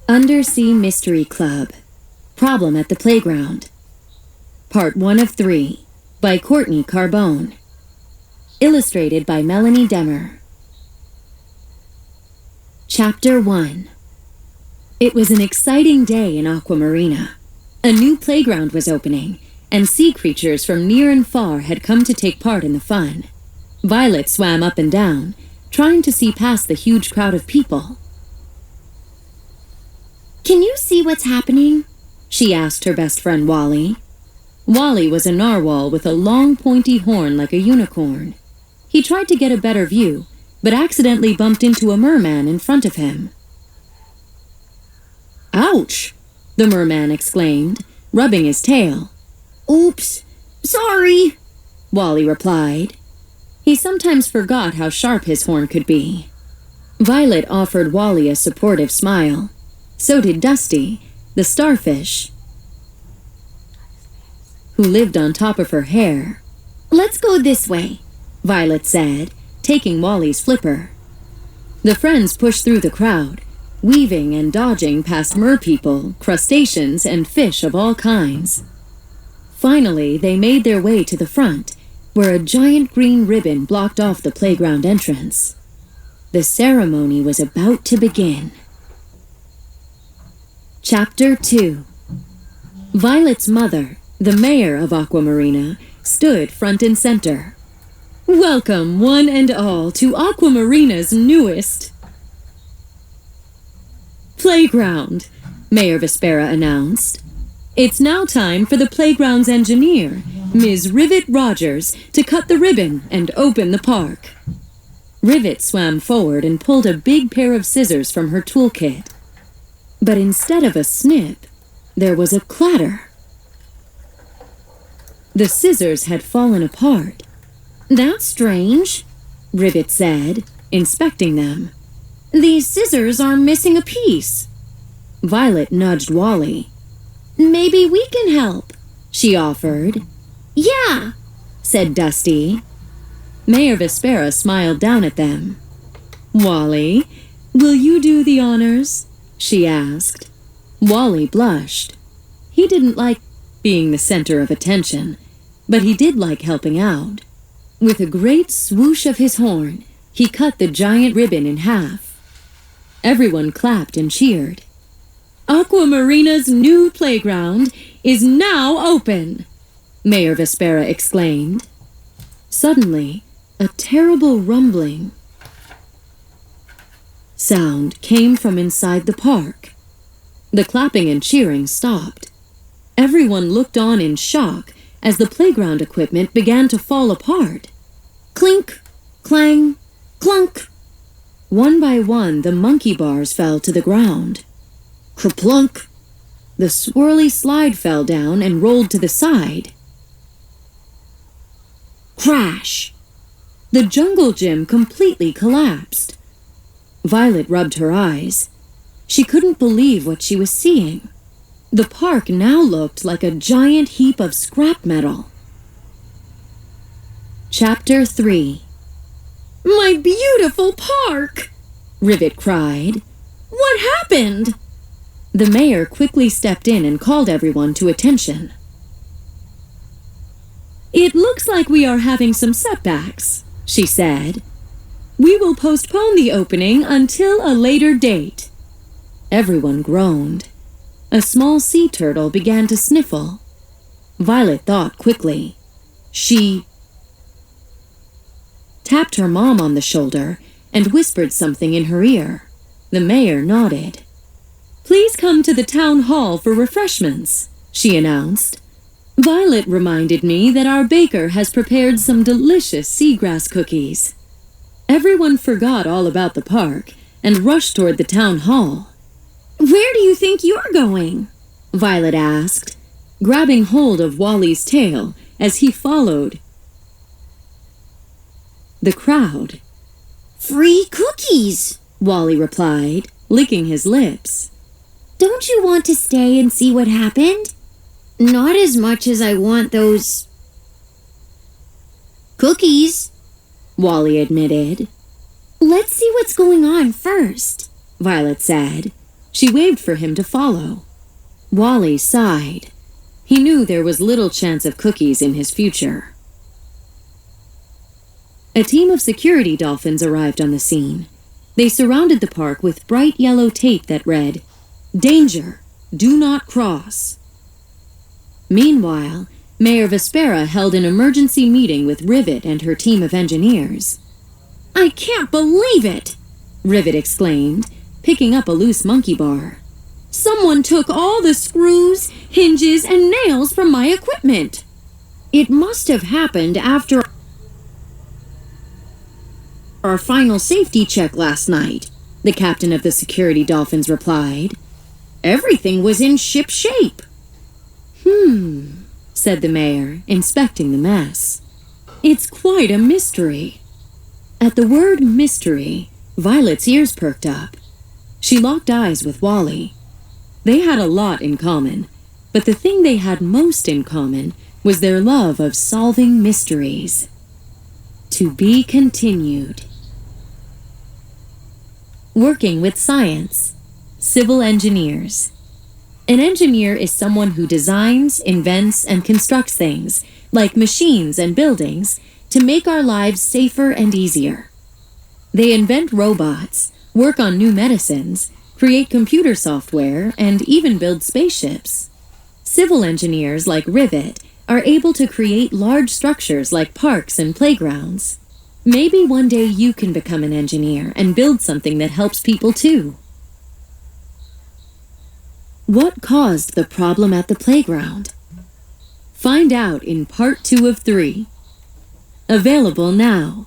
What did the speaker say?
Undersea Mystery Club. Problem at the Playground. Part 1 of 3 by Courtney Carbone. Illustrated by Melanie Demmer. Chapter 1. It was an exciting day in Aquamarina. A new playground was opening, and sea creatures from near and far had come to take part in the fun. Violet swam up and down, trying to see past the huge crowd of people. "Can you see what's happening?" she asked her best friend Wally. Wally was a narwhal with a long pointy horn like a unicorn. He tried to get a better view, but accidentally bumped into a merman in front of him. "Ouch!" the merman exclaimed, rubbing his tail. "Oops, sorry," Wally replied. He sometimes forgot how sharp his horn could be. Violet offered Wally a supportive smile. So did Dusty, the starfish, who lived on top of her hair. "Let's go this way," Violet said, taking Wally's flipper. The friends pushed through the crowd, weaving and dodging past merpeople, crustaceans, and fish of all kinds. Finally, they made their way to the front, where a giant green ribbon blocked off the playground entrance. The ceremony was about to begin. Chapter 2. Violet's mother, the mayor of Aquamarina, stood front and center. "Welcome, one and all, to Aquamarina's newest playground," Mayor Vespera announced. "It's now time for the playground's engineer, Ms. Rivet Rogers, to cut the ribbon and open the park." Rivet swam forward and pulled a big pair of scissors from her toolkit. But instead of a snip, there was a clatter. The scissors had fallen apart. "That's strange," Rivet said, inspecting them. "These scissors are missing a piece." Violet nudged Wally. "Maybe we can help," she offered. "Yeah," said Dusty. Mayor Vespera smiled down at them. "Wally, will you do the honors?" she asked. Wally blushed. He didn't like being the center of attention, but he did like helping out. With a great swoosh of his horn, he cut the giant ribbon in half. Everyone clapped and cheered. "Aquamarina's new playground is now open!" Mayor Vespera exclaimed. Suddenly, a terrible rumbling sound came from inside the park. The clapping and cheering stopped. Everyone looked on in shock as the playground equipment began to fall apart. Clink, clang, clunk. One by one, the monkey bars fell to the ground. Kerplunk! The swirly slide fell down and rolled to the side. Crash! The jungle gym completely collapsed. Violet rubbed her eyes. She couldn't believe what she was seeing. The park now looked like a giant heap of scrap metal. Chapter 3. "My beautiful park!" Rivet cried. "What happened?" The mayor quickly stepped in and called everyone to attention. "It looks like we are having some setbacks," she said. "We will postpone the opening until a later date." Everyone groaned. A small sea turtle began to sniffle. Violet thought quickly. She tapped her mom on the shoulder and whispered something in her ear. The mayor nodded. "Please come to the town hall for refreshments," she announced. "Violet reminded me that our baker has prepared some delicious seagrass cookies." Everyone forgot all about the park and rushed toward the town hall. "Where do you think you're going?" Violet asked, grabbing hold of Wally's tail as he followed the crowd. "Free cookies," Wally replied, licking his lips. "Don't you want to stay and see what happened?" "Not as much as I want those cookies," Wally admitted. "Let's see what's going on first," Violet said. She waved for him to follow. Wally sighed. He knew there was little chance of cookies in his future. A team of security dolphins arrived on the scene. They surrounded the park with bright yellow tape that read, "Danger! Do not cross." Meanwhile, Mayor Vespera held an emergency meeting with Rivet and her team of engineers. "I can't believe it!" Rivet exclaimed, picking up a loose monkey bar. "Someone took all the screws, hinges, and nails from my equipment. It must have happened after our final safety check last night," the captain of the security dolphins replied. "Everything was in ship shape." Said the mayor, inspecting the mess. "It's quite a mystery." At the word mystery, Violet's ears perked up. She locked eyes with Wally. They had a lot in common, but the thing they had most in common was their love of solving mysteries. To be continued. Working with science. Civil engineers. An engineer is someone who designs, invents, and constructs things, like machines and buildings, to make our lives safer and easier. They invent robots, work on new medicines, create computer software, and even build spaceships. Civil engineers like Rivet are able to create large structures like parks and playgrounds. Maybe one day you can become an engineer and build something that helps people too. What caused the problem at the playground? Find out in part 2 of 3. Available now.